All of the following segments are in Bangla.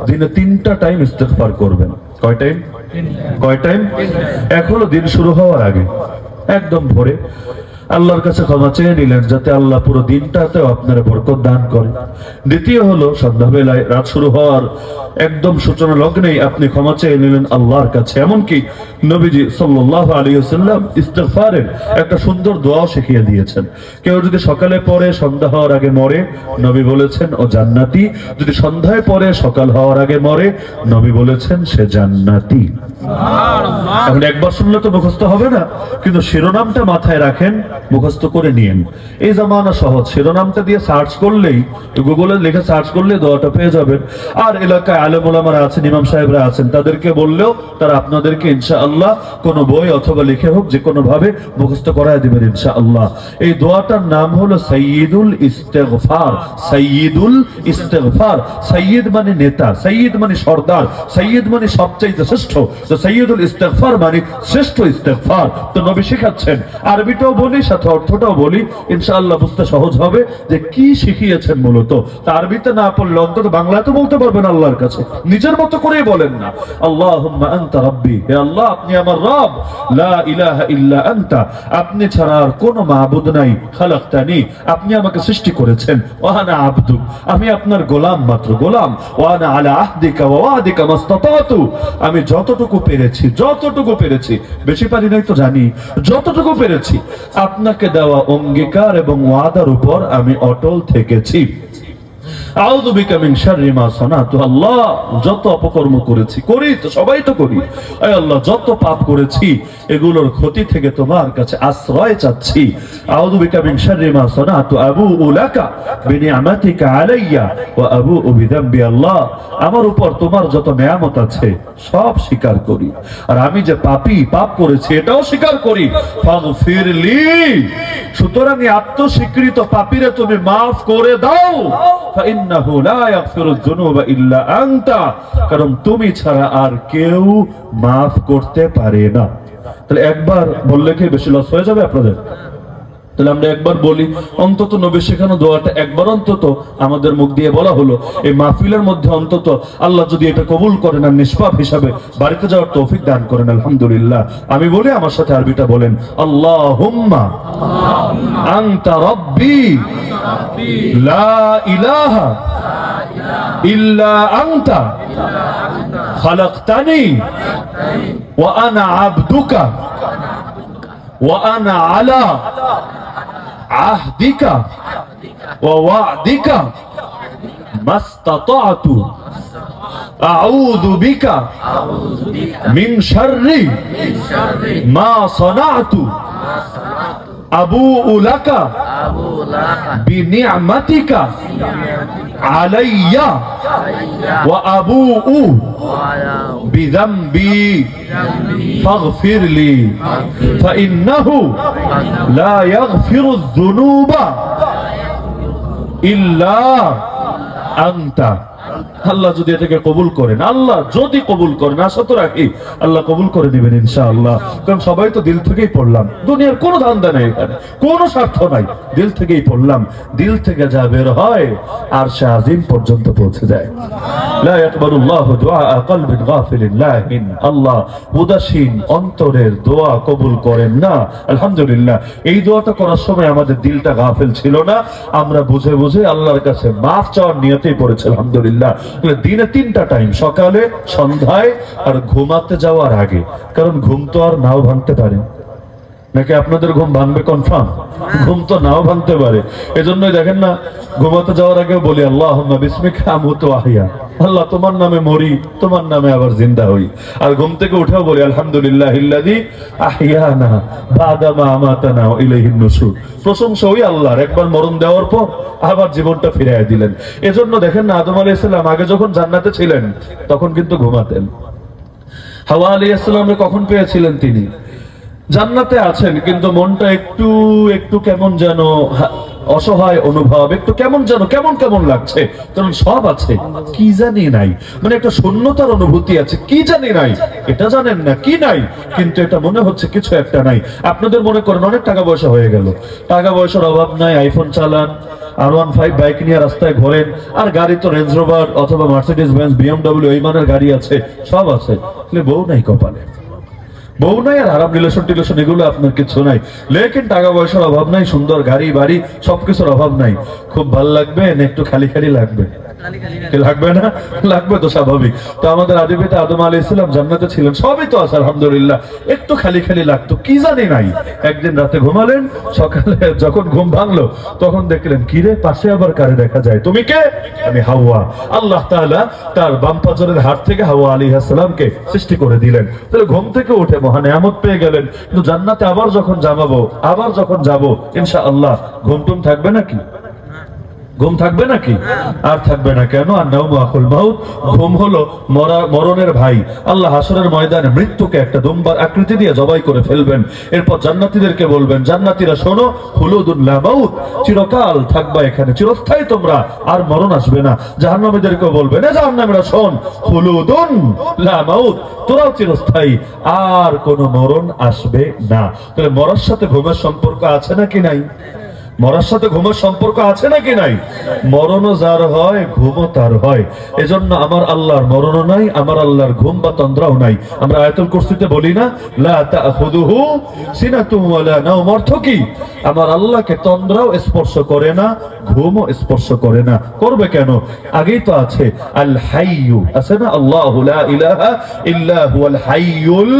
দিনে 3টা টাইম ইস্তেগফার করবেন। কয় টাইম? এক হলো দিন শুরু হওয়ার আগে একদম ভোরে আল্লাহর কাছে ক্ষমা চেয়ে নিলেন যাতে আল্লাহ পুরো দিনটাতেও আপনার বরকত দান করে। দ্বিতীয় হলো সন্ধ্যাবেলায় রাত শুরু হওয়ার একদম সূচনা লগ্নেই আপনি ক্ষমা চেয়ে নিলেন আল্লাহর কাছে। এমনকি নবীজি সাল্লাল্লাহু আলাইহি ওয়াসাল্লাম ইস্তিগফারের একটা সুন্দর দোয়াও শিখিয়ে দিয়েছেন। কেউ যদি সকালে পড়ে সন্ধ্যা হওয়ার আগে মরে, নবী বলেছেন ও জান্নাতি। যদি সন্ধ্যায় পড়ে সকাল হওয়ার আগে মরে, নবী বলেছেন সে জান্নাতি। এখন একবার শুনলে তো মুখস্থ হবে না, কিন্তু শিরোনামটা মাথায় রাখেন, মুখস্থ করে নিয়েন। এই জামানা সহজ, শিরোনামটা দিয়ে সার্চ করলেই, গুগলে লিখে সার্চ করলে দোয়াটা পেয়ে যাবেন। আর এলাকায় আলেম ওলামারা আছেন, ইমাম সাহেবরা আছেন, তাদেরকে বললেও তারা আপনাদেরকে ইনশাআল্লাহ কোনো বই অথবা লিখে হোক যে কোনো ভাবে মুখস্থ করায় দিবেন ইনশাআল্লাহ। এই দোয়াটার নাম হলো সাইয়্যিদুল ইস্তিগফার। সাইয়্যিদুল ইস্তিগফার, সাইয়্যিদ মানে নেতা, সাইয়্যিদ মানে সর্দার, সাইয়্যিদ মানে সবচাইতে শ্রেষ্ঠ। তো সাইয়্যিদুল ইস্তিগফার মানে শ্রেষ্ঠ ইস্তিগফার। তো নবী শেখাচ্ছেন, আরবিটাও বলি সাথে অর্থটাও বলি, ইনশাআল্লাহ বুঝতে সহজ হবে যে কি শিখিয়েছেন মূলত। তা আরবিতে না পড়লে অন্তত বাংলাতে বলতে পারবেন আল্লাহর কাছে, নিজের মতো করেই বলেন না। আল্লাহুম্মা আনতা রাব্বি, হে আল্লাহ আপনি আমার রব, লা ইলাহা ইল্লা আনতা, আপনি ছাড়া আর কোনো মাবুদ নাই, খালাকতানি, আপনি আমাকে সৃষ্টি করেছেন, ওয়া আনা আবদুক, আমি আপনার গোলাম, মাত্র গোলাম, ওয়া আনা আলা আহদিকা ওয়া ওয়াদিকা মাসতাতাতু, আমি যতটুকু পেরেছি, বেশি পারি নাই তো জানি, যতটুকু পেরেছি আপনাকে দেওয়া অঙ্গীকার এবং ওয়াদার উপর আমি অটল থেকেছি। আউযু বিকা মিন শাররি মা সানাতু, আল্লাহ যত অপকর্ম করেছি, করি তো সবাই তো করি, আয় আল্লাহ যত পাপ করেছি এগুলোর ক্ষতি থেকে তোমার কাছে আশ্রয় চাচ্ছি। আউযু বিকা মিন শাররি মা সানাতু আবুউ লাকা বিনিআমাতিকা আলাইয়া ওয়া আবুউ বিযামবি, আল্লাহ আমার উপর তোমার যত নেয়ামত আছে সব স্বীকার করি, আর আমি যে পাপী, পাপ করেছি এটাও স্বীকার করি। ফাগফিরলি, সুতরাং আত্মস্বীকৃত পাপীরে তুমি মাফ করে দাও। ফাইন্নাহু লা ইয়াগফিরুয যুনুবা ইল্লা আনতা, কারণ তুমি ছাড়া আর কেউ মাফ করতে পারে না। তাহলে একবার বললে কি বেশি লস হয়ে যাবে আপনাদের? তাহলে আমরা একবার বলি, অন্তত নবী শেখানো দোয়াটা একবার অন্তত আমাদের মুখ দিয়ে বলা হলো। এই মাহফিলের মধ্যে অন্তত আল্লাহ যদি এটা কবুল করেন আর নিষ্পাপ হিসাবে বাড়িতে যাওয়ার তৌফিক দান করেন, আলহামদুলিল্লাহ। আমি বলি, আমার সাথে আরবিটা বলেন, আল্লাহুম্মা আনতা রাব্বি লা ইলাহা ইল্লা আনতা খালাকতানি ওয়া আনা আবদুকা ওয়া আনা আলা আহদিকা ওয়া ওয়াদিকা মাসতাতাতু আউযু বিকা মিন শাররি মা সানাতু আবুউ লাকা বিনিআমাতিকা আলাইয়া ওয়া আবুউ বিযামবি ফাগফিরলি ফাইন্নাহু লা ইয়াগফিরুয যুনুবা ইল্লা আনতা। আল্লাহ যদি এটাকে কবুল করেন, আল্লাহ যদি কবুল করেন, আশা তো রাখি আল্লাহ কবুল করে দিবেন ইনশাআল্লাহ। কারণ সবাই তো দিল থেকেই পড়লাম, দুনিয়ার কোনো ধান্দা নেই, এখানে কোনো স্বার্থ নাই, দিল থেকেই পড়লাম। দিল থেকে যা বের হয় আরশে আজিম পর্যন্ত পৌঁছে যায়। লা ইয়াকবালুল্লাহু দুআ কলবিন গাফিলিন লাহিন, আল্লাহ উদাসীন অন্তরের দোয়া কবুল করেন না। আলহামদুলিল্লাহ, এই দোয়াটা করার সময় আমাদের দিলটা গাফিল ছিল না, আমরা বুঝে বুঝে আল্লাহর কাছে মাফ চাওয়ার নিয়তেই পড়েছি। আলহামদুলিল্লাহ, দিনে 3টা টাইম, সকালে, সন্ধ্যায় আর ঘুমাতে যাওয়ার আগে। কারণ ঘুম তো আর নাও ভাঙতে পারে নাকি? আপনাদের ঘুম ভাঙবে কনফার্ম? ঘুম তো নাও ভাঙতে পারে। এজন্যই দেখেন না, ঘুমাতে যাওয়ার আগে বলি আল্লাহুম্মা বিসমিকা আমুতু ওয়া আহইয়া, আল্লাহ তোমার নামে মরি, তোমার নামে আবার জিন্দা হই। আর ঘুম থেকে উঠেও বলি আলহামদুলিল্লাহিল্লাযী আহইয়ানা বাদা মা আমাতানা ওয়া ইলাইহিন নুশুর, প্রশংসা ওই আল্লাহর, একবার মরণ দেওয়ার পর আবার জীবনটা ফিরিয়ে দিলেন। এজন্য দেখেন না, আদম আলাইহিস সালাম আগে যখন জান্নাতে ছিলেন তখন কিন্তু ঘুমাতেন। হাওয়া আলাইহিস সালামকে কখন পেয়েছিলেন? তিনি জান্নাতে আছেন, কিন্তু মনটা একটু একটু কেমন যেন অসহায় অনুভব, একটু কেমন যেন কেমন কেমন লাগছে, কারণ সব আছে কি জানি নাই, মানে একটা শূন্যতার অনুভূতি আছে কি জানি নাই, এটা জানেন না কি নাই, কিন্তু এটা মনে হচ্ছে কিছু একটা নাই। আপনাদের মনে করেন অনেক টাকা পয়সা হয়ে গেল, টাকা পয়সার অভাব নাই, আইফোন চালান, R15 বাইক নিয়ে রাস্তায় ঘোরেন, আর গাড়ি তো রেঞ্জ রোভার অথবা মার্সিডিজ বেঞ্জ BMW এই মানের গাড়ি আছে, সব আছে, বউ নাই কপালে, বউ নাই আর আরাম রিলেশন টিলেশন এগুলো আপনার কিছু নাই, লেকিন টাকা পয়সার অভাব নাই, সুন্দর গাড়ি বাড়ি সবকিছুর অভাব নাই। খুব ভাল লাগবে না একটু খালি খালি লাগবে? লাগবে না? লাগবে তো স্বাভাবিক। তো আমাদের আদি পিতা আদম আলাইহিস সালাম জান্নাতে ছিলেন, সবই তো আছে আলহামদুলিল্লাহ, একটু খালি খালি লাগতো কি জানি নাই। একদিন রাতে ঘুমালেন, সকালে যখন ঘুম ভাঙলো তখন দেখলেন কি রে, পাশে আবার কারে দেখা যায়, তুমি কে? আমি হাওয়া। আল্লাহ তাআলা তার বাম পাজরের হাড় থেকে হাওয়া আলাইহিস সালামকে সৃষ্টি করে দিলেন। তাহলে ঘুম থেকে উঠে মহা নিয়ামত পেয়ে গেলেন। কিন্তু জান্নাতে আবার যখন যাব ইনশাআল্লাহ, ঘুম টুম থাকবে নাকি? ঘুম থাকবে নাকি? আর থাকবে না কেন? আর নাওমু আখুল মাউত, ঘুম হলো মরণের ভাই। আল্লাহ হাসরের ময়দানে মৃত্যুকে একটা দুম্বার আকৃতি দিয়ে জবাই করে ফেলবেন। এরপর জান্নাতীদেরকে বলবেন, জান্নাতীরা শোনো, খুলুদুন লা মাউত, চিরকাল থাকবা এখানে, চিরস্থায়ী তোমরা, আর মরণ আসবে না। জাহান্নামীদেরকে বলবেন, এ জাহান্নামীরা শোন, খুলুদুন লা মাউত, তোরাও চিরস্থায়ী, আর কোনো মরণ আসবে না। তাহলে মরার সাথে ঘুমের সম্পর্ক আছে নাকি নাই? মরার সাথে ঘুমের সম্পর্ক আছে নাকি নাই? মরণও যার হয়, ঘুমও তার হয়। এজন্য আমার আল্লাহর মরণও নাই, আমার আল্লাহর ঘুম বা তন্দ্রাও নাই। আমরা আয়াতুল কুরসিতে বলি না, লা তাখুযুহু সিনাতুন ওয়ালা নাওম, অর্থ কি? আমার আল্লাহকে তন্দ্রাও স্পর্শ করে না, ঘুমও স্পর্শ করে না। করবে কেন? আগেই তো আছে আল হাইয়্যু, আছে না, আল্লাহু লা ইলাহা ইল্লা হুয়াল হাইয়ুল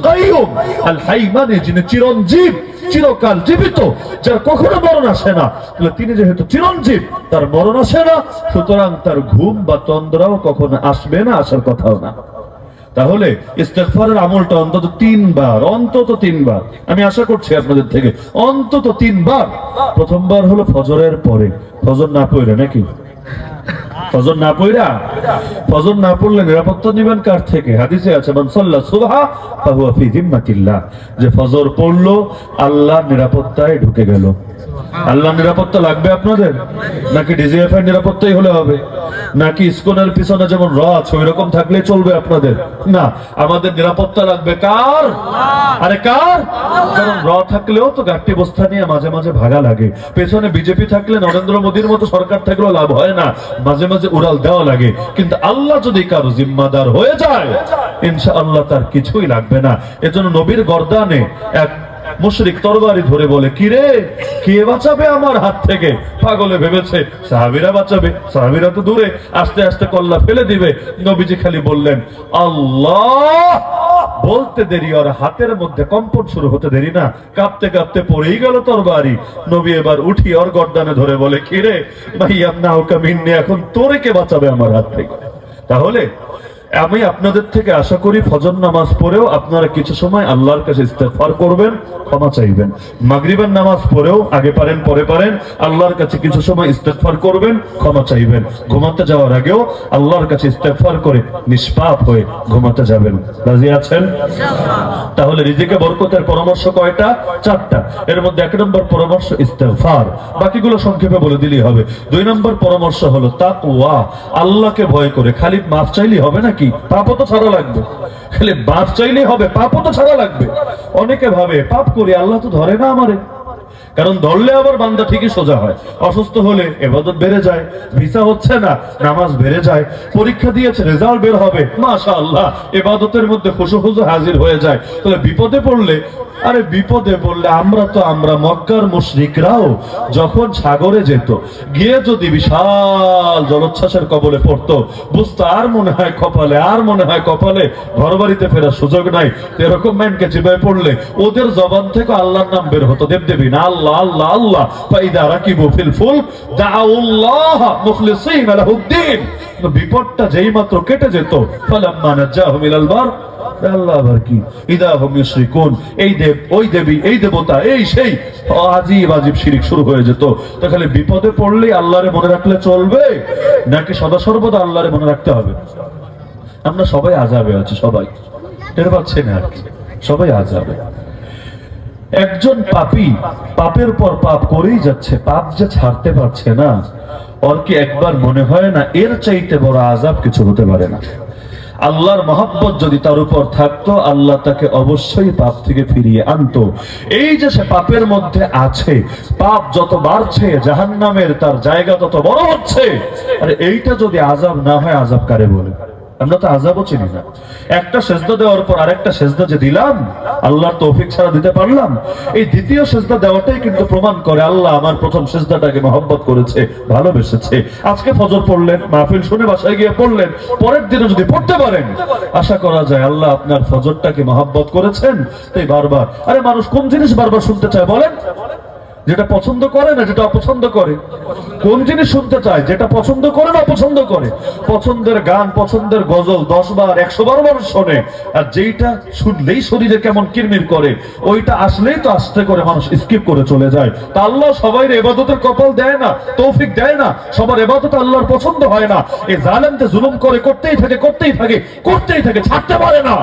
কাইয়্যুম। আল হাই মানে যিনি চিরঞ্জীব, চিরকাল জীবিত, যার কখনো মরণ আসে না। তিনি যেহেতু চিরঞ্জীব, তার মরণ আসে না, সুতরাং তার ঘুম বা তন্দ্রাও কখনো আসবে না, আসার কথাও না। তাহলে ইস্তেগফারের আমলটা অন্তত 3 বার, অন্তত 3 বার, আমি আশা করছি আপনাদের থেকে অন্তত 3 বার। প্রথমবার হলো ফজরের পরে, ফজর না পড়লে নাকি, ফজর না পড়া, ফজর না পড়লে নিরাপত্তা নিবেন কার থেকে? হাদিসে আছে, মান সাল্লা সুবহা ফাহুয়া ফি যিম্মাতিল্লাহ, যে ফজর পড়লো আল্লাহর নিরাপত্তায় ঢুকে গেল। আল্লাহর নিরাপত্তা লাগবে আপনাদের? নাকি ডিজিএফআই নিরাপত্তাই হলে হবে? নাকি ইসকনের পিছনে যেমন র আছে ওই রকম থাকলে চলবে আপনাদের? না, আমাদের নিরাপত্তা লাগবে কার? আরে কার? কারণ র থাকলেও তো গাট্টি বস্তা নিয়ে মাঝে মাঝে ভাগা লাগে, পেছনে বিজেপি থাকলে, নরেন্দ্র মোদীর মতো সরকার থাকলেও লাভ হয় না, মাঝে মাঝে উড়াল দেওয়া লাগে। কিন্তু আল্লাহ যদি কারো জিম্মাদার হয়ে যায়, ইনশাআল্লাহ তার কিছুই লাগবে না। এজন্য নবীর গর্দানে এক মুশরিক তরবারি ধরে বলে, কি রে, কে বাঁচাবে আমার হাত থেকে? পাগলে ভেবেছে সাহাবীরা বাঁচাবে, সাহাবীরা তো দূরে, আস্তে আস্তে কল্লা ফেলে দিবে। নবীজি খালি বললেন আল্লাহ, বলতে দেরি আর হাতের মধ্যে কম্পন শুরু হতে দেরি না, কাঁপতে কাঁপতে পড়েই গেল তরবারি। নবী এবার উঠি ওর গর্দানে ধরে বলে, কি রে ভাই, আমনাউকা মিন্নি, এখন তোরে কে বাঁচাবে আমার হাত থেকে? তাহলে আমি আপনাদের থেকে আশা করি ফজর নামাজ পড়েও আপনারা কিছু সময় আল্লাহর কাছে ইস্তেগফার করবেন, ক্ষমা চাইবেন। মাগরিবের নামাজ পড়েও, আগে পারেন পরে পারেন, আল্লাহর কাছে কিছু সময় ইস্তেগফার করবেন, ক্ষমা চাইবেন। ঘুমাতে যাওয়ার আগেও আল্লাহর কাছে ইস্তেগফার করে নিষ্পাপ হয়ে ঘুমাতে যাবেন। রাজি আছেন? তাহলে রিজিকে বরকতের পরামর্শ কয়টা? 4টা। এর মধ্যে 1 নম্বর পরামর্শ ইস্তেগফার, বাকিগুলো সংক্ষেপে বলে দিলেই হবে। 2 নম্বর পরামর্শ হলো তাকওয়া, আল্লাহকে ভয় করে। খালি মাফ চাইলেই হবে নাকি? পাপও তো ছাড়া লাগবে। খালি মাফ চাইলেই হবে? পাপও তো ছাড়া লাগবে। অনেকে ভাবে পাপ করি আল্লাহ তো ধরে না আমারে, কারণ ধরলে আবার বান্দা ঠিকই সোজা হয়। অসুস্থ হলে ইবাদত বেড়ে যায়, ভিসা হচ্ছে না, নামাজ বেড়ে যায়, পরীক্ষা দিয়েছে রেজাল্ট বের হবে, মাশাআল্লাহ, ইবাদতের মধ্যে খুশু হাজির হয়ে যায়। তাহলে বিপদে পড়লে, আরে বিপদে পড়লে আমরা মক্কার মুশরিকরাও যখন সাগরে যেত, গিয়ে যদি বিশাল জলোচ্ছ্বাসের কবলে পড়তো, বুঝতো আর মনে হয় কপালে ঘর বাড়িতে ফেরার সুযোগ নাই। এরকম ম্যানকে চিবায় পড়লে ওদের জবান থেকে আল্লাহর নাম বের হতো, দেবদেবী না, আল্লাহ আল্লাহ আল্লাহ। ফাইদা রাকিবু ফিল ফুলক দাউল্লাহ মুখলিসিনা লাহুদ্দিন, বিপদটা যেই মাত্র কেটে যেত, ফালাম্মা নাজাহুম ইলাল বার, আল্লাহ আবার কি, ইদা হুম ইউশরিকুন, এই দেব ওই দেবী এই দেবতা এই সেই আজীব আজীব শিরক শুরু হয়ে যেত। তো খালি বিপদে পড়লে আল্লাহরে মনে রাখলে চলবে, নাকি সদা সর্বদা আল্লাহরে মনে রাখতে হবে? আমরা সবাই আযাবে আছি, সবাই টের পাচ্ছেন আর কি, সবাই আযাবে। একজন পাপী পাপের পর পাপ করেই যাচ্ছে, পাপ যে ছাড়তে পারছে না, ওর কি একবার মনে হয় না এর চাইতে বড় আযাব কিছু হতে পারে না? আল্লাহর মহব্বত যদি তার উপর থাকতো, আল্লাহ তাকে অবশ্যই পাপ থেকে ফিরিয়ে আনতো। এই যে সে পাপের মধ্যে আছে, পাপ যত বাড়ছে জাহান্নামের তার জায়গা তত বড় হচ্ছে। আরে এইটা যদি আযাব না হয়, আযাব কারে বলে? আমরা তো আযাবও চিনি না। একটা সেজদা দেওয়ার পর আরেকটা সেজদা যে দিলাম, আল্লাহর তৌফিক ছাড়া দিতে পারলাম? এই দ্বিতীয় সেজদা দেওয়াটাই কিন্তু প্রমাণ করে আল্লাহ আমার প্রথম সেজদাটাকে মহব্বত করেছে, ভালোবেসেছে। আজকে ফজর পড়লেন, মাহফিল শুনে বাসায় গিয়ে পড়লেন, পরের দিনে যদি পড়তে পারেন, আশা করা যায় আল্লাহ আপনার ফজরটাকে মহব্বত করেছেন। তাই বারবার, আরে মানুষ কোন জিনিস বারবার শুনতে চায় বলেন? যেটা পছন্দ করে না যেটা অপছন্দ করে? কোন জিনিস শুনতে চায়? যেটা পছন্দ করে না অপছন্দ করে। পছন্দের গান, পছন্দের গজল 10 বার 100 বার মানুষ শোনে, আর যেইটা শুনলেই শরীরে কেমন কিরমির করে, ওইটা আসলেই তো আস্তে করে মানুষ স্কিপ করে চলে যায়। তা আল্লাহ সবাই ইবাদতের কপাল দেয় না, তৌফিক দেয় না, সবার ইবাদত আল্লাহর পছন্দ হয় না। এই জালেমতে জুলুম করে করতেই থাকে, করতেই থাকে, করতেই থাকে, ছাড়তে পারে না।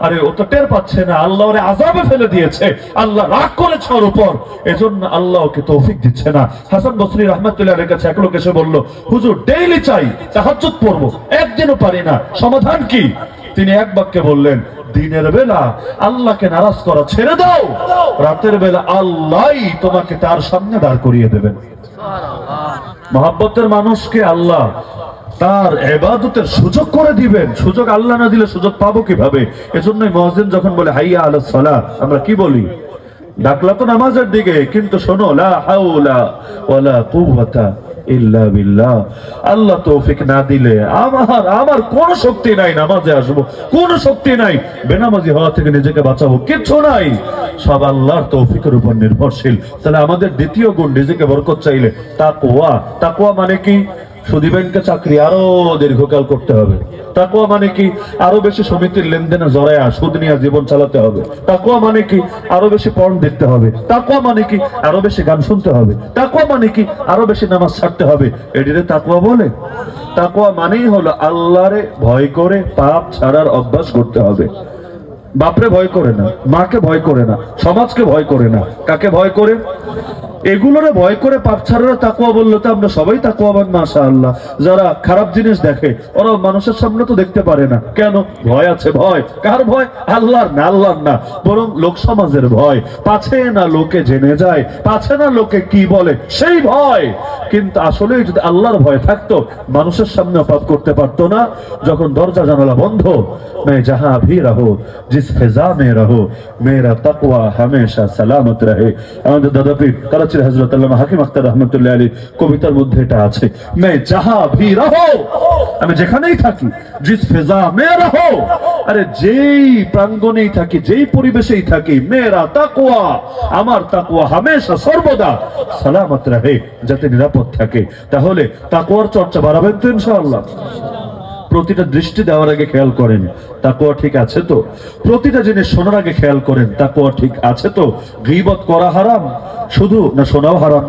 আরে ও তো টের পাচ্ছে না আল্লাহ ওরে আযাবে ফেলে দিয়েছে, আল্লাহ রাগ করেছে ওর উপর, এজন্য আল্লাহ ওকে তৌফিক দিচ্ছে না। হাসান বসরি রাহমাতুল্লাহর কাছে এক লোক এসে বলল, হুজুর ডেইলি চাই তাহাজ্জুদ পড়বো, একদিনও পারি না, সমাধান কি? তিনি এক বাক্যে বললেন, দিনের বেলা আল্লাহকে নারাজ করা ছেড়ে দাও, রাতের বেলা আল্লাহই তোমাকে তার সামনে দাঁড় করিয়ে দেবেন। মহব্বতের মানুষকে আল্লাহ তার ইবাদতের সুযোগ করে দিবেন। সুযোগ আল্লাহ না দিলে সুযোগ পাবো কিভাবে? এজন্যই মুয়াজ্জিন যখন বলে হাইয়া আলাস সালাহ, আমরা কি বলি? ডাকলা তো নামাজের দিকে, কিন্তু শোনো, লা হাওলা ওয়ালা কুওয়াতা ইল্লা বিল্লাহ। আল্লাহ তৌফিক না দিলে আমার কোন শক্তি নাই নামাজে আসবো, কোন শক্তি নাই বেনামাজি হওয়া থেকে নিজেকে বাঁচাবো, কিচ্ছু নাই, সব আল্লাহর তৌফিকের উপর নির্ভরশীল। তাহলে আমাদের দ্বিতীয় গুণ, নিজেকে বরকত চাইলে তাকওয়া। তাকওয়া মানে কি? সুদী ব্যাংকে চাকরি আরো দীর্ঘকাল করতে হবে। তাকওয়া মানে কি? আরো বেশি সমিতির লেনদেনে জড়ায়া সুদ নিয়ে জীবন চালাতে হবে। তাকওয়া মানে কি? আরো বেশি পর্ন দেখতে হবে। তাকওয়া মানে কি? আরো বেশি গান শুনতে হবে। তাকওয়া মানে কি? আরো বেশি নামাজ ছাড়তে হবে। এটিরে তাকওয়া বলে? তাকওয়া মানেই হলো আল্লাহরে ভয় করে পাপ ছাড়ার অভ্যাস করতে হবে। বাপরে ভয় করে না, মাকে ভয় করে না, সমাজকে ভয় করে না, কাকে ভয় করে? এগুলোরে ভয় করে পাপ ছাড়ার তাকওয়া বললে তো আমরা সবাই তাকওয়াবান মাশাআল্লাহ। যারা খারাপ জিনিস দেখে ওরা মানুষের সামনে তো দেখতে পারে না, কেন? ভয় আছে। ভয় কার ভয়? আল্লাহর না, আল্লাহর না, বরং লোক সমাজের ভয়। পাছে না লোকে জেনে যায়, পাছে না লোকে কি বলে, সেই ভয়। কিন্তু আসলে যদি আল্লাহর ভয় থাকতো, মানুষের সামনে পাপ করতে পারতো না। যখন দরজা জানালা বন্ধ, मैं जहां भी रहो जिस फिजा में रहो मेरा तकवा हमेशा सलामत रहे। আমাদের দাদা পীর করাচির হযরত আল্লামা হাকিম আখতার রাহমাতুল্লাহ আলাইহি কবিতার মধ্যে এটা আছে, मैं जहां भी रहो, আমি যেখানেই থাকি, जिस फिजा में रहो, আরে যেই প্রাঙ্গণেই থাকি, যেই পরিবেশেই থাকি, मेरा तकवा, আমার তাকওয়া হামেশা সর্বদা সালামত রহে, যাতে নিরাপদ থাকে। তাহলে তাকওয়ার চর্চা বাড়াবেন তো ইনশাআল্লাহ। প্রতিটা দৃষ্টি দেওয়ার আগে খেয়াল করেন তাকওয়া ঠিক আছে তো? প্রতিটা জিনিস শোনার আগে খেয়াল করেন তাকওয়া ঠিক আছে তো? গীবত করা হারাম শুধু, না শোনাও হারাম?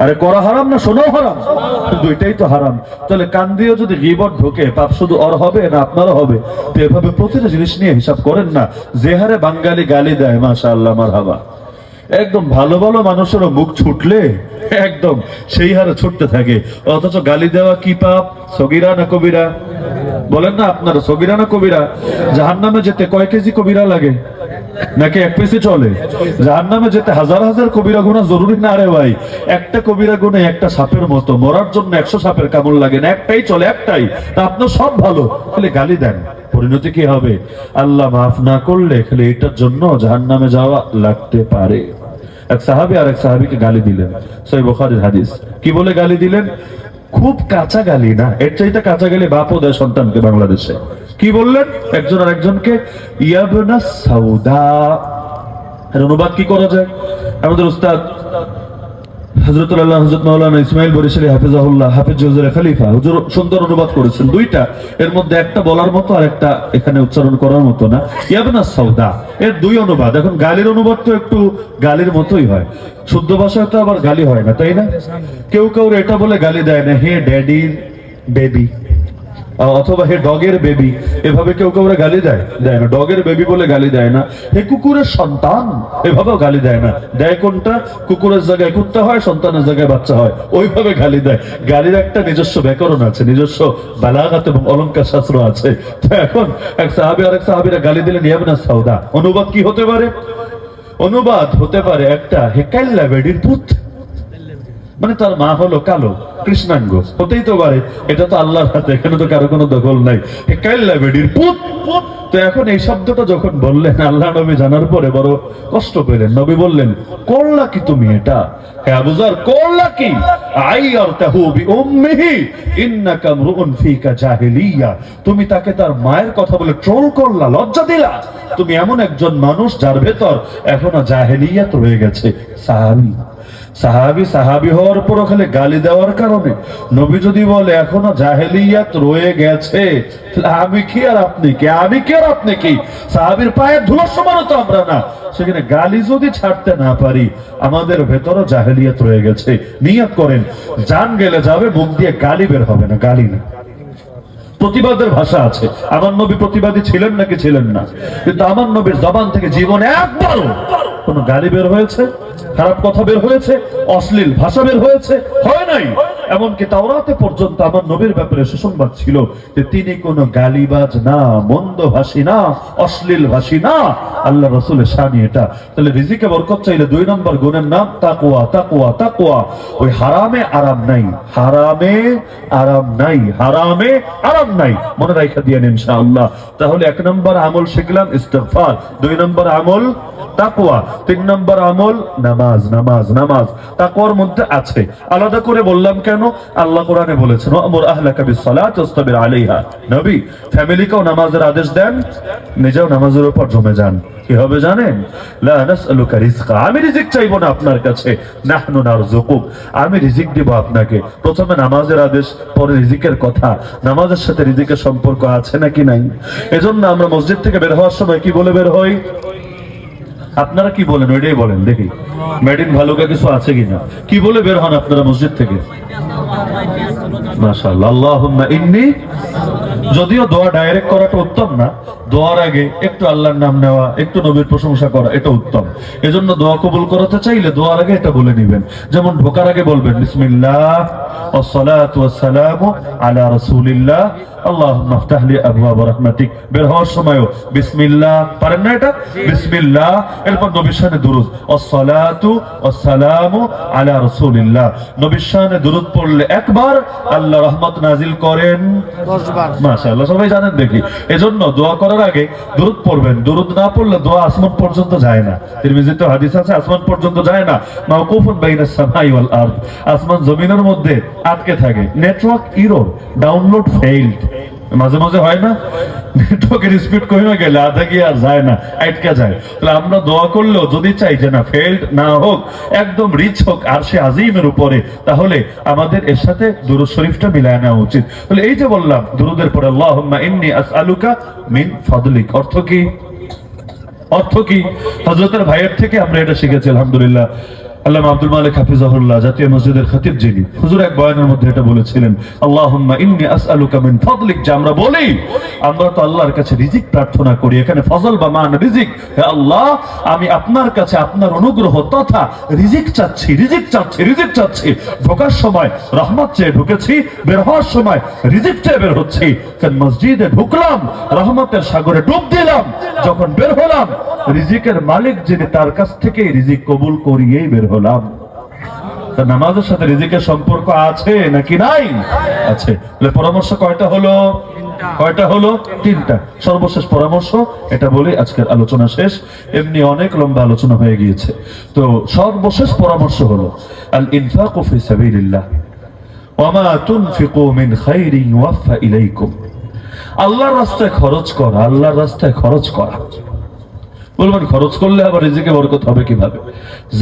আরে করা হারাম না শোনাও হারাম? দুইটাই তো হারাম। তাহলে কান দিয়ে যদি গীবত ঢোকে, পাপ শুধু ওর হবে না আপনারও হবে? তো এভাবে প্রতিটা জিনিস নিয়ে হিসাব করেন না। যে হারে বাঙালি গালি দেয়, মাশাআল্লাহ মারহাবা, একদম ভালো ভালো মানুষেরও মুখ ছুটলে একদম সেই হারে ছুটতে থাকে। অথচ গালি দেওয়া কি পাপ? সগীরা না কবিরা? বলেন না আপনারা, সগীরা না কবিরা? জাহান্নামে যেতে কয় কেজি কবিরা লাগে? নাকি এক পিসে চলে? জাহান্নামে যেতে হাজার হাজার কবিরা গুনাহ জরুরি না রে ভাই। একটা কবিরা গুনাহ একটা সাপের মতো, মরার জন্য 100 সাপের কামড় লাগে না, একটাই চলে, একটাই। তা আপনার সব ভালো, খালি গালি দেন, পরিণতি কি হবে? আল্লাহ মাফ না করলে খালি এটার জন্য জাহান্নামে যাওয়া লাগতে পারে। এক সাহাবী আর এক সাহাবীকে গালি দিলেন, সহিহ বুখারীর হাদিস। কি বলে গালি দিলেন? খুব কাঁচা গালি না, এর চাইতে কাঁচা গালি বাপও দেয় সন্তানকে বাংলাদেশে। কি বললেন? একজন আর একজনকে ইয়াবনা সাউদা। এর অনুবাদ কি করা যায়? আমাদের উস্তাদ হযরতুল আল্লাহ হযরত মাওলানা ইসমাইল বরিশালী হাফেজাহুল্লাহ, হাফেজ হুজুর খলিফা হুজুর সুন্দর অনুবাদ করেছেন দুইটা। এর মধ্যে একটা বলার মতো আর একটা এখানে উচ্চারণ করার মতো না। ইয়াবনা সাউদা এর দুই অনুবাদ। এখন গালির অনুবাদ তো একটু গালির মতোই হয়, শুদ্ধ ভাষায় তো আবার গালি হয় না, তাই না? কেউ কেউ এটা বলে গালি দেয় না, হে ড্যাডির বেবি, অথবা হে ডগের বেবি, এভাবে কেউ কেউ গালি দেয় দেয় না, ডগের বেবি বলে গালি দেয় না। হে কুকুরের সন্তান, এভাবেও গালি দেয় না। দেয় কোনটা? কুকুরের জায়গায় কুত্তা হয়, সন্তানের জায়গায় বাচ্চা হয়, ওইভাবে গালি দেয়। গালির একটা নিজস্ব ব্যাকরণ আছে, নিজস্ব বালাগাত এবং অলংকার শাস্ত্র আছে। তো এখন এক সাহাবী আর এক সাহাবীরা গালি দিলেন ইয়াবনা সাউদা। অনুবাদ কি হতে পারে? অনুবাদ হতে পারে একটা, হে কাল্লা বেডির পুত, মানে তার মা হলো কালো, কৃষ্ণাঙ্গ, হতেই তো পারে। এটা তো আল্লাহর হাতে, এখানে তো কারো কোনো দখল নাই। কাল্লা বেডির পুত। তো এখন এই শব্দটা যখন বললেন, আল্লাহ নবী জানার পরে বড় কষ্ট পেলেন। নবী বললেন, করলা কি তুমি এটা? হে আবু যর, করলা কি? আইয়ারতাহু বিউম্মিহি ইন্নাকা মরউন ফিকা জাহিলিয়া। তুমি তাকে তার মায়ের কথা বলে ট্রোল করলা, লজ্জা দিলা। তুমি এমন একজন মানুষ যার ভেতর এখনো জাহেলিয়াত রয়ে গেছে। সাহাবী হওয়ার পর খালি গালি দেওয়ার কারণে নবী যদি বলে এখনো জাহেলিয়াত রয়ে গেছে, আমি কি আর আপনি কি? আমি কি আর আপনি কি? সাহাবীর পায়ের ধুলোর সমান তো আমরা না। সেখানে গালি যদি ছাড়তে না পারি, আমাদের ভেতরও জাহেলিয়াত রয়ে গেছে। নিয়ত করেন, জান গেলে যাবে, মুখ দিয়ে গালি বের হবে না, গালি না। প্রতিবাদের ভাষা আছে। আমার নবী প্রতিবাদী ছিলেন নাকি ছিলেন না? কিন্তু আমার নবীর জবান থেকে জীবনে একবারও কোন গালি বের হয়েছে, খারাপ কথা বের হয়েছে, অশ্লীল ভাষা বের হয়েছে? হয় নাই। এমনকি তাওরাতে পর্যন্ত আমার নবীর ব্যাপারে সুসংবাদ ছিল যে তিনি কোনো গালিবাজ না, মন্দ ভাষী না, অশ্লীল ভাষী না। আল্লাহ রাসূলের শানি এটা। তাহলে রিজিকে বরকত চাইলে 2 নম্বর গুণের নাম তাকওয়া। তাকওয়া, তাকওয়া। ওই হারামে আরাম নাই, হারামে আরাম নাই, হারামে আরাম নাই, মনে রাখা দিয়েন ইনশাআল্লাহ। তাহলে 1 নম্বর আমল শিখলাম ইস্তিগফার, 2 নম্বর আমল তাকওয়া, 3 নম্বর আমল নামাজ। নামাজ নামাজ তাকওয়ার মধ্যে আছে। আলাদা করে বললাম কেন? আল্লাহ কোরআনে বলেছেন, ওয়ামুর আহলাকা বিসসালাতি ওয়াসতাবির আলাইহা। নবী ফ্যামিলিকেও নামাজের আদেশ দেন, নিজেও নামাজের উপর জমে যান। কি হবে জানেন? লা নাসআলুকা রিজকা, আমি রিজিক চাইবো না আপনার কাছে, নাহনু নারযুকুক, আমি রিজিক দিব আপনাকে। প্রথমে নামাজের আদেশ, পরে রিজিকের কথা। নামাজের সাথে রিজিকের সম্পর্ক আছে নাকি নাই? এজন্য আমরা মসজিদ থেকে বের হওয়ার সময় কি বলে বের হই? আপনারা কি বলেন? ওইটাই বলেন দেখি, মেড ইন ভালুকা কিছু আছে কিনা? কি বলে বের হন আপনারা মসজিদ থেকে? মাশাআল্লাহ, আল্লাহুম্মা ইন্নী। যদিও দোয়া ডাইরেক্ট করাটা উত্তম না, দোয়ার আগে একটু আল্লাহর নাম নেওয়া, একটু নবীর প্রশংসা করা, এটা উত্তম। এজন্য দোয়া কবুল করাতে চাইলে দোয়ার আগে এটা বলে নিবেন। যেমন ঢোকার আগে বলবেন বিসমিল্লাহ ওয়াসসালাতু ওয়াসসালামু আলা রাসূলিল্লাহ আল্লাহুম্মা ইফতাহ লি আবওয়াব রাহমাতিক। বের হওয়ার সময়ও বিসমিল্লাহ, পারেন না এটা? বিসমিল্লাহ, এরপর নবীর শানে দুরূদ, ওয়াসসালাতু ওয়াসসালামু আলা রাসূলিল্লাহ। নবীর শানে দুরূদ পড়লে একবার, আল্লাহ রহমত নাজিল করেন 10 বার। মাশাআল্লাহ, সবাই জানেন দেখি। এজন্য দোয়া করার আগে দুরূদ পড়বেন। দুরূদ না পড়লে দোয়া আসমান পর্যন্ত যায় না। তিরমিজিতে হাদিস আছে, আসমান পর্যন্ত যায় না। মাওকুফুন বাইনাস সামাই ওয়াল আরদ, আসমান জমিনের মধ্যে আটকে থাকে। নেটওয়ার্ক এরর, ডাউনলোড ফেইলড, মাঝে মাঝে হয় না? নেটওয়ার্কের স্পিড কমে গেলে আধা গিয়ে আর যায় না, আটকে যায়। তাহলে আমরা দোয়া করলেও যদি চাই যে না ফেইলড না হোক, একদম রিচ হোক আরশে আজিমের উপরে, তাহলে আমাদের এর সাথে দুরূদ শরীফটা মিলায় নেওয়া উচিত। তাহলে এই যে বললাম দুরূদের পরে আল্লাহুম্মা ইন্নী আসআলুকা মিন ফাদলিক, অর্থ কি? অর্থ কি? হযরতের ভাইয়ের থেকে আমরা এটা শিখেছি আলহামদুলিল্লাহ। আল্লামা আব্দুল মালিক হাফিজাহুল্লাহ, জাতীয় মসজিদের খতিব যিনি, হুজুর এক বয়ানের মধ্যে এটা বলেছিলেন, আল্লাহুম্মা ইন্নী আসআলুকা মিন ফাদলিক। যে আমরা বলি, আমরা তো আল্লাহর কাছে রিজিক প্রার্থনা করি, এখানে ফজল বা মান রিজিক। হে আল্লাহ, আমি আপনার কাছে আপনার অনুগ্রহ তথা রিজিক চাচ্ছি, রিজিক চাচ্ছি, রিজিক চাচ্ছি। ঢোকার সময় রহমত চেয়ে ঢুকেছি, বের হওয়ার সময় রিজিক চেয়ে বের হচ্ছি। মসজিদে ঢুকলাম, রহমতের সাগরে ডুব দিলাম, যখন বের হলাম রিজিকের মালিক যিনি, তার কাছ থেকে রিজিক কবুল করিয়েই বের হলাম। নামাজের সাথে রিজিকের সম্পর্ক আছে নাকি নাই? আছে। পরামর্শ কয়টা হলো? কয়টা হলো? 3টা। সর্বশেষ পরামর্শ এটা বলে আজকের আলোচনা শেষ। এমনি অনেক লম্বা আলোচনা হয়ে গিয়েছে। তো সর্বশেষ পরামর্শ হলো আল ইনফাকু ফি সাবিলিল্লাহ ওয়া মা তুনফিকু মিন খাইরিন ইউওয়াফা ইলাইকুম। আল্লাহর রাস্তায় খরচ করা, আল্লাহর রাস্তায় খরচ করা। বলবেন খরচ করলে আবার রিজিকে বরকত হবে কিভাবে?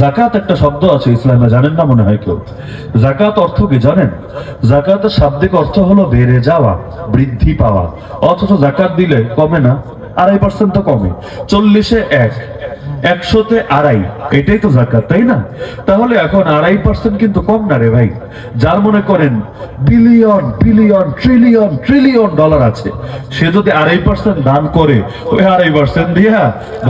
যাকাত একটা শব্দ আছে ইসলামে, জানেন না মনে হয় কেউ? যাকাত অর্থ কি জানেন? যাকাতের শাব্দিক অর্থ হলো বেড়ে যাওয়া, বৃদ্ধি পাওয়া। অথচ যাকাত দিলে কমে না, 2.5% তো কমে। 40-এ 1, 100-তে 2.5, এটাই তো যাকাত, তাই না? তাহলে এখন 2.5% কিন্তু কম না রে ভাই। যার মনে করেন billion billion trillion trillion dollar আছে, সে যদি 2.5% দান করে, ওই 2.5% দিয়া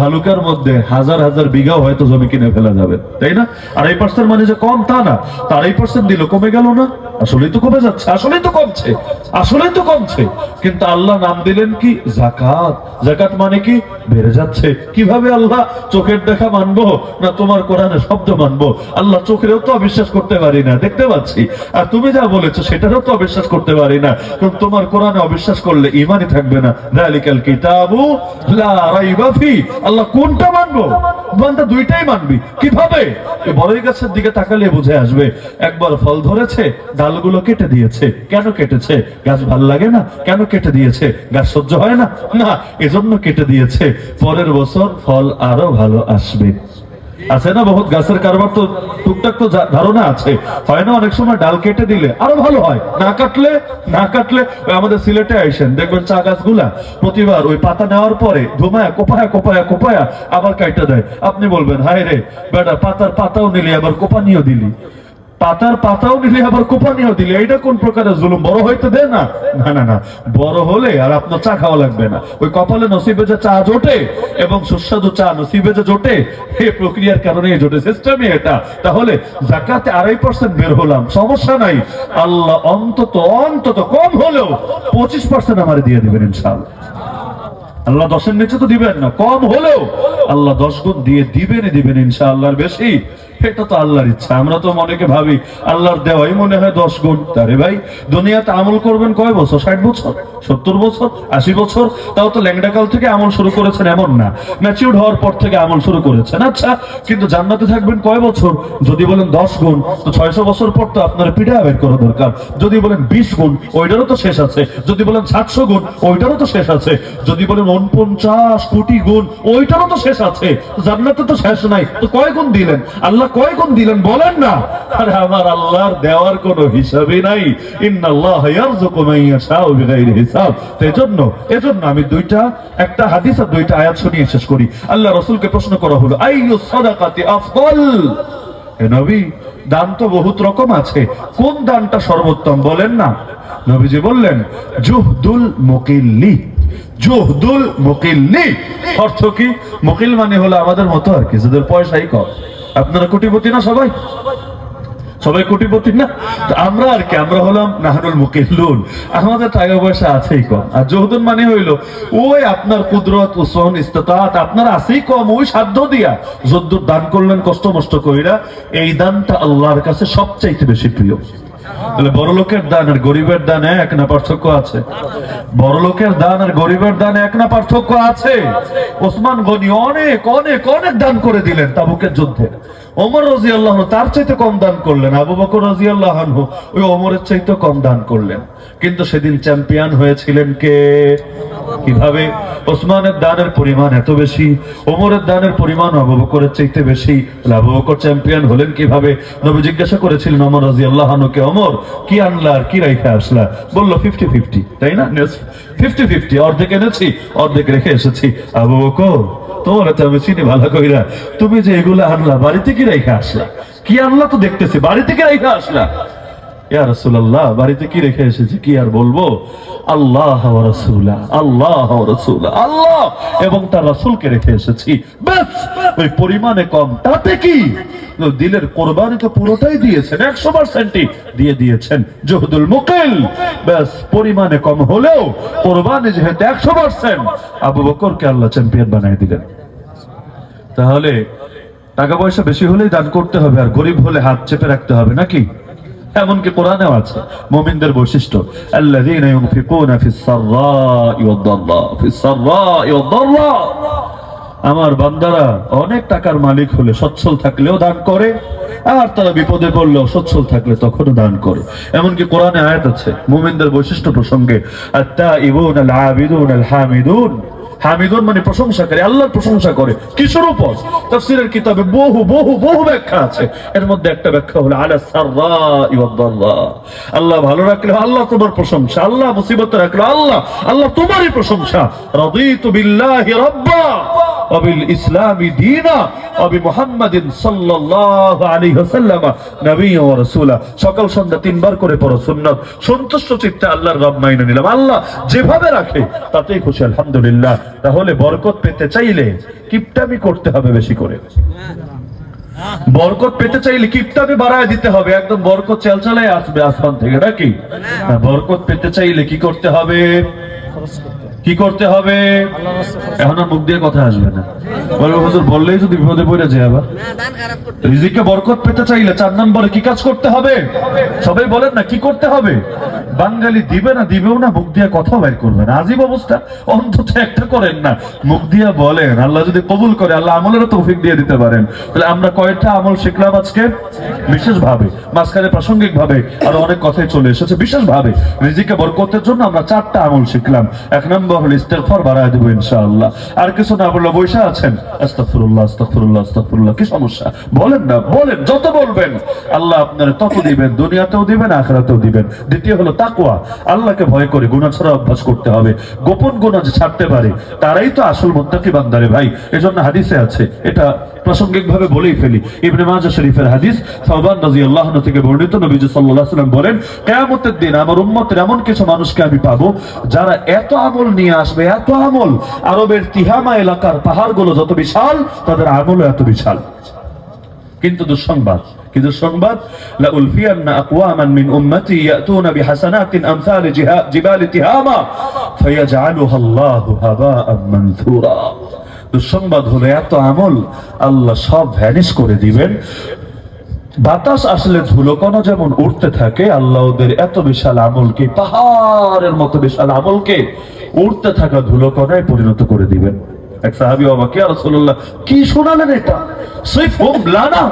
ভালুকার মধ্যে হাজার হাজার বিঘাও হয়তো জমি কিনে ফেলা যাবে, তাই না? 2.5% মানে যে কম তা না, 2.5% দিল কমে গেল না? আসলেই তো কমে যাচ্ছে, আসলেই তো কমছে, আসলেই তো কমছে। কিন্তু আল্লাহ নাম দিলেন কি? যাকাত। যাকাত মানে কি? বেড়ে যাচ্ছে। কিভাবে আল্লাহ? চোখের দেখা মানবো না তোমার কোরআনের শব্দ মানবো? আল্লাহ চোখেরও তো অবিশ্বাস করতে পারি না, দেখতে পাচ্ছি, আর তুমি যা বলেছো সেটারও তো অবিশ্বাস করতে পারি না, কারণ তোমার কোরআনে অবিশ্বাস করলে ঈমানই থাকবে না। যালিকাল কিতাবু লা রাইবা ফি। আল্লাহ কোনটা মানবো? বান্দা দুইটাই মানবি। কিভাবে? বড়ই গাছের দিকে তাকালে বুঝে আসবে, একবার ফল ধরেছে, ডালগুলো কেটে দিয়েছে। কেন কেটেছে? গাছ ভাল লাগে না? কেন কেটে দিয়েছে? গাছ সহ্য হয় না? না, এজন্য কেটে দিয়েছে। পরের বছর ফল আরো ভালো আসবে। আছে না বহুত গাছের কারবার, তো টুকটাক তো ধারণা আছে, হয় না? অনেক সময় ডাল কেটে দিলে আরো ভালো হয়, না কাটলে ওই আমাদের সিলেটে আইসেন দেখবেন চা গাছগুলা প্রতিবার ওই পাতা নেওয়ার পরে ধুমায়া কোপায়া কোপায়া কোপায়া আবার কাইটা দেয়। আপনি বলবেন, হায় রে বেটা, পাতার পাতাও নিলি আবার কোপানিও দিলি, পাতার পাতাও নিলে আবার কোপানিও দিলে, এটা কোন প্রকারের জুলুম? বড় হইতে দে না। না না না, বড় হলে আর আপনার চা খাওয়া লাগবে না। ওই কপালে নসিবে যে চা জোটে এবং সুস্বাদু চা নসিবে যে জোটে, এই প্রক্রিয়ার কারণে জোটে, সিস্টেমই এটা। তাহলে যাকাতে 2.5% বের হলাম, সমস্যা নাই। আল্লাহ অন্তত অন্তত কম হলেও 25% আমার দিয়ে দিবেন ইনশাআল্লাহ। আল্লাহ 10-এর নিচে তো দিবেন না, কম হলেও আল্লাহ 10 গুণ দিয়ে দিবেন ইনশাআল্লাহর বেশি। এটা তো আল্লাহর ইচ্ছা। আমরা তো অনেকে ভাবি আল্লাহর দেওয়াই মনে হয় 10 গুণ। তারে ভাই, দুনিয়াতে আমল করবেন কয় বছর? 60 বছর, 70 বছর, 80 বছর? তাও তো ল্যাংড়াকাল থেকে আমল শুরু করেছেন এমন না, ম্যাচিউরড হওয়ার পর থেকে আমল শুরু করেছেন। আচ্ছা, কিন্তু জান্নাতে থাকবেন কয় বছর? যদি বলেন 10 গুণ, তো 600 বছর পর তো আপনার পিঠা বের করা দরকার। যদি বলেন 20 গুণ, ওইটারও তো শেষ আছে। যদি বলেন 700 গুণ, ওইটারও তো শেষ আছে। যদি বলেন 49 কোটি গুণ, ওইটারও তো শেষ আছে। জান্নাতে তো শেষ নাই, তো কয় গুণ দিলেন আল্লাহ? কয় গুণ দিলেন বলেন না? আরে আমার আল্লাহর দেওয়ার কোনো হিসাবই নাই। ইন্নাল্লাহ ইয়ারযুকু মান ইয়াশাউ বিগাইরি হিসাব। এজন্য আমি একটা হাদিস আর 2টা আয়াত শুনিয়ে শেষ করি। আল্লাহ রাসূলকে প্রশ্ন করা হলো, আইয়ুস সাদাকাতি আফদল? হে নবী, দান তো বহুত রকম আছে, কোন দানটা সর্বোত্তম বলেন না? নবীজি বললেন, জুহদুল মুকিল্লি। জুহদুল মুকিল্লি অর্থ কি? মুকিল মানে হলো আমাদের মতো আর কি, যাদের পয়সাই কম। আপনারা কোটিপতি না? সবাই কোটিপতি না? আমরা আর কি, আমরা হলাম নাহনুল মুকিল্লুন, আমাদের টাকা পয়সা আছেই কম। আর জুহদুন মানে হইলো ওই আপনার কুদরত উসন ইস্তাতাত আপনার আছেই কম, ওই সাধ্য দিয়া যদ্দুর দান করলেন কষ্ট মষ্ট কইরা, এই দানটা আল্লাহর কাছে সবচাইতে বেশি প্রিয়। তাহলে বড় লোকের দান আর গরিবের দান এক না পার্থক্য আছে? বড় লোকের দান আর গরিবের দান এক না পার্থক্য আছে? ওসমান গনি অনেক অনেক অনেক দান করে দিলেন তাবুকের যুদ্ধে। ওমর রাদিয়াল্লাহু আনহু তার চাইতে কম দান করলেন। আবু বকর রাদিয়াল্লাহু আনহু ওই ওমরের চাইতে কম দান করলেন। কিন্তু সেদিন চ্যাম্পিয়ন হয়েছিলেন কে? কিভাবে? ওসমানের দানের পরিমাণ এত বেশি, ওমরের দানের পরিমাণ আবু বকরের চাইতে বেশি। আবু বকর চ্যাম্পিয়ন হলেন কিভাবে? নবী জিজ্ঞাসা করেছিলেন ওমর রাদিয়াল্লাহু আনহুকে, ওমর কি আনলা আর কি রাইখা আসলা? বলল 50-50, তাই না? 50-50, অর্ধেক এনেছি অর্ধেক রেখে এসেছি। আবু বকর, তোমার তো আমি চিনি ভালো কইরা, তুমি যে এগুলো আনলা বাড়িতে কি রেখে আসলা? কি আনলা তো দেখতেছি, বাড়িতে কি রেখে আসলা? ইয়া রাসূলুল্লাহ, বাড়িতে কি রেখে এসেছি কি আর বলবো? আল্লাহ ওয়া রাসূলা, আল্লাহ ওয়া রাসূলা, আল্লাহ এবং তার রাসূলকে রেখে এসেছি। ব্যাস, ওই পরিমাণে কম, তাতে কি? দিলের কোরবানি তো পুরোটাই দিয়েছেন, 100% দিয়ে দিয়েছেন। জুহদুল মুকিল, ব্যাস পরিমাণে কম হলেও কোরবানি যেহেতু 100%, আবু বকরকে আল্লাহ চ্যাম্পিয়ন বানিয়ে দিলেন। তাহলে টাকা পয়সা বেশি হলেই দান করতে হবে, আর গরিব হলে হাত চেপে রাখতে হবে নাকি? এমনকি কোরআনেও আছে মুমিনদের বৈশিষ্ট্য, আল্লাযীনা ইউনফিকুনা ফিস সাররাই ওয়াদ দাররা, ফিস সাররাই ওয়াদ দাররা। আমার বান্দারা অনেক টাকার মালিক হলে সচ্ছল থাকলেও দান করে, আর তারা বিপদে পড়লেও সচ্ছল থাকলে তখনও দান করে। এমনকি কোরআনে আয়াত আছে মুমিনদের বৈশিষ্ট্য প্রসঙ্গে, আত-তাইবুন আল আবিদুন আল হামিদুন। হামিদুন মানে প্রশংসা করে, আল্লাহর প্রশংসা করে। কিসের উপর? তাফসীরের কিতাবে বহু বহু বহু ব্যাখ্যা আছে। এর মধ্যে একটা ব্যাখ্যা হলো আলা সাররাই ওয়াদ দাররা। আল্লাহ ভালো রাখলে আল্লাহ তোমার প্রশংসা, আল্লাহ মুসিবতে রাখলে আল্লাহ তোমারই প্রশংসা। রাদিতু বিল্লাহি রাব্বা ওয়া বিল ইসলামি দীনা ওয়া বিমুহাম্মাদিন সাল্লাল্লাহু আলাইহি ওয়াসাল্লাম নবিয়্যা ওয়া রাসূলা। সকাল সন্ধ্যা 3 বার করে পড়ো সুন্নাত। সন্তুষ্ট চিত্তে আল্লাহর রব মাইনে নিলাম, আল্লাহ যেভাবে রাখে তাতেই খুশি, আলহামদুলিল্লাহ। তাহলে বরকত পেতে চাইলে কিপটামি করতে হবে বেশি করে। বরকত পেতে চাইলে কিপটামি বাড়ায় দিতে হবে, একদম বরকত চালচালায় আসবে আসমান থেকে, নাকি? বরকত পেতে চাইলে কি করতে হবে? কি করতে হবে? এখন আর মুখ দিয়ে কথা আসবে না, বলবে হুজুর বললেই যদি বিপদে পড়ে যায়। আবার রিজিকে বরকত পেতে চাইলে 4 নম্বরে কি কাজ করতে হবে? সবাই বলেন না কি করতে হবে? বাঙালি দিবে না, দিবেও না, মুখ দিয়ে কথা বের করবে না, আজীব অবস্থা। অন্তত একটা করেন না, মুখ দিয়ে বলেন, আল্লাহ যদি কবুল করে, আল্লাহ আমলেরও তৌফিক দিয়ে দিতে পারেন। তাহলে আমরা কয়েকটা আমল শিখলাম আজকে বিশেষ ভাবে, মাঝখানে প্রাসঙ্গিক ভাবে আরো অনেক কথাই চলে এসেছে। বিশেষ ভাবে রিজিকে বরকতের জন্য আমরা 4টা আমল শিখলাম। 1 নম্বর হলো ইস্তেগফার বাড়ায় দেব ইনশাআল্লাহ। আর কিছু না বললে বসে আছেন, আস্তাগফিরুল্লাহ আস্তাগফিরুল্লাহ আস্তাগফিরুল্লাহ। কি সমস্যা? বলেন না, বলেন, যত বলবেন আল্লাহ আপনার তত দিবেন, দুনিয়াতেও দিবেন, আখিরাতেও দিবেন। দ্বিতীয় হলো তাকওয়া, আল্লাহকে ভয় করে গুনাহ ছাড়া অভ্যাস করতে হবে। গোপন গুনাহ যে ছাড়তে পারে তারাই তো আসল মুত্তাকি বান্দারে ভাই। এজন্য হাদিসে আছে, এটা প্রাসঙ্গিক ভাবে বলেই ফেলি, ইবনে মাজাহ শরীফের হাদিস, সাওবান রাদিয়াল্লাহু আনহু থেকে বর্ণিত, নবীজি সাল্লাল্লাহু আলাইহি ওয়াসাল্লাম বলেন, কিয়ামতের দিন আমার উম্মতের এমন কিছু মানুষকে আমি পাবো যারা এত আমল নিয়ে আসবে, এত আমল, আরবের তিহামা এলাকার পাহাড়গুলো যত বিশাল তাদের আমলও এত বিশাল। কিন্তু দুঃসংবাদ, কি দুঃসংবাদ? লা উলফিয়ান্না আকওয়ামান মিন উম্মতি ইয়াতুনা বিহাসানাতিন আমসাল জিবাল তিহামা ফায়াজআলুহা আল্লাহু হাবাআন মানথুরা। দুঃসংবাদ হলো এত আমল আল্লাহ সব ভ্যানিশ করে দিবেন। বাতাস আসলে ধুলোকণা যেমন উঠতে থাকে, আল্লাহ ওদের এত বিশাল আমলকে, পাহাড়ের মতো বিশাল আমলকে উঠতে থাকা ধুলোকণায় পরিণত করে দিবেন। এক সাহাবী আমাকে, ইয়া রাসূলুল্লাহ, কি শোনালেন এটা? সিফহুম লানা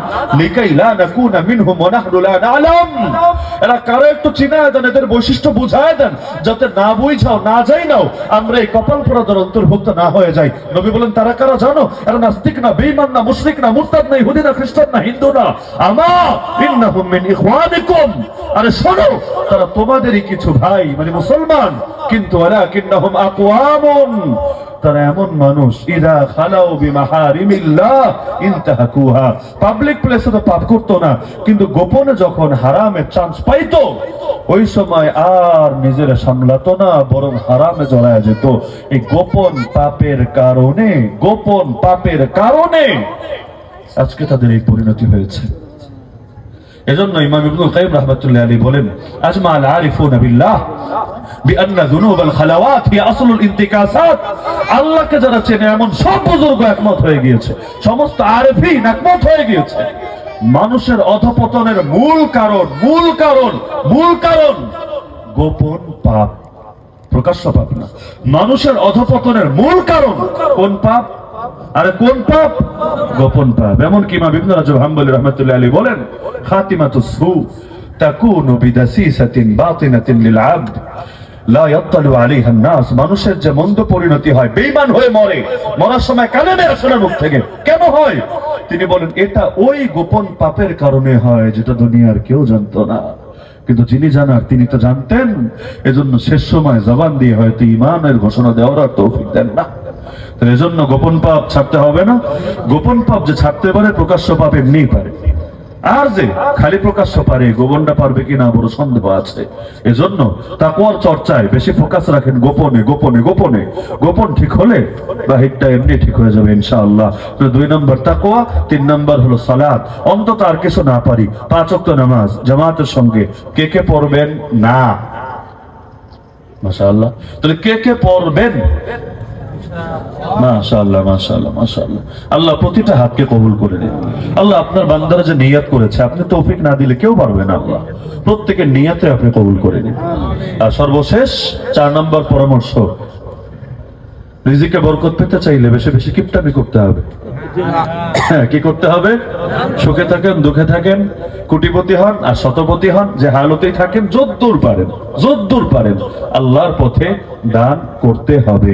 লিকাই লা নাকুনা মিনহুম ওয়া নাহনু লা না'লাম। এরা কারো একটু চিনায় দেন, এদের বৈশিষ্ট্য বুঝায় দেন, যাতে না বুঝাও, না যাই নাও, আমরা এই কপাল পোড়াদের অন্তর্ভুক্ত না হয়ে যাই। নবী বলেন, তারা কারা জানো? এরা নাস্তিক না, বেঈমান না, মুশরিক না, মুরতাদ না, ইহুদি না, খ্রিস্টান না, হিন্দু না। আমা ইন্নাহুম মিন ইখওয়ানিকুম, আরে শোনো, তারা তোমাদেরই কিছু ভাই, মানে মুসলমান, কিন্তু ওয়ালাকিন্নাহুম আকওয়ামুন, তারা এমন মানুষ, ইদা খালাউ বিমাহারিমিল্লাহ ইনতাহাকুহা, পাবলিক প্লেসে তো পাপ করতো না, কিন্তু গোপনে যখন হারামের চান্স পাইতো ওই সময় আর নিজের সামলাতো না, বরং হারামে জড়ায় যেত। এই গোপন পাপের কারণে, গোপন পাপের কারণে আজকে তাদের এই পরিণতি হয়েছে। এজন্য ইমাম ইবনুল কাইয়িম রাহমাতুল্লাহি আলাইহি বলেন, আজমা আল আরিফুনা বিল্লাহ বিআন্না যুনুবাল খালাওয়াত হিয়া আসলুল ইন্তিকাসাত। আল্লাহকে যারা চেনে এমন সব বুজুর্গ একমত হয়ে গিয়েছে, সমস্ত আরিফিন একমত হয়ে গিয়েছে, মানুষের অধপতনের মূল কারণ, মূল কারণ, মূল কারণ গোপন পাপ, প্রকাশ্য পাপ না। মানুষের অধপতনের মূল কারণ কোন পাপ? আরে কোন পাপ? গোপন পাপ। এমনকি ইমাম ইবনে রাজব হাম্বলি রাহমাতুল্লাহি আলাইহি বলেন, খাতিমাতুস সু তাকুনু বিদাসিসাতিন বাতিনাতিন লিল আবদ লা ইয়াত্তালু আলাইহা নাস। মানুষের যে মন্দ পরিণতি হয়, বেঈমান হয়ে মরে, মরার সময় কানে বের আসে না মুখ থেকে, কেন হয়? তিনি বলেন, এটা ওই গোপন পাপের কারণে হয় যেটা দুনিয়ার কেউ জানতো না, কিন্তু যিনি জানার তিনি তো জানতেন। এজন্য শেষ সময় জবান দিয়ে হয়তো ঈমানের ঘোষণা দেওয়ার আর তৌফিক দেন না। এজন্য গোপন পাপ ছাড়তে হবে না। গোপন পাপ যে ছাড়তে পারে, প্রকাশ্য পাপ এমনিই পারে। আর যে খালি প্রকাশ্য পারে, গোপনটা পারবে কিনা বড় সন্দেহ আছে। এজন্য তাকওয়ার চর্চায় বেশি ফোকাস রাখেন, গোপনে গোপনে গোপনে। গোপন ঠিক হলে বাহিরটা এমনি ঠিক হয়ে যাবে ইনশাআল্লাহ। 2 নম্বর তাকওয়া, 3 নম্বর হলো সালাত। অন্তত আর কিছু না পারি, 5 ওয়াক্ত নামাজ জামাতের সঙ্গে কে কে পড়বেন না? মাশাআল্লাহ। তাহলে কে কে পড়বেন? মাশাআল্লাহ মাশাআল্লাহ মাশাআল্লাহ। আল্লাহ প্রতিটা হাতকে কবুল করে নিন। আল্লাহ আপনার বান্দারা যে নিয়ত করেছে, আপনি তৌফিক না দিলে কেউ পারবে না। আল্লাহ প্রত্যেকের নিয়তে আপনি কবুল করে নিন। আর সর্বশেষ 4 নম্বর পরামর্শ, রিজিকে বরকত পেতে চাইলে বেশি বেশি কিপটামি করতে হবে। কি করতে হবে? সুখে থাকেন, দুঃখে থাকেন, কোটিপতি হন আর শতপতি হন, যে হালতেই থাকেন, যদ্দূর পারেন, যদ্দূর পারেন আল্লাহর পথে দান করতে হবে।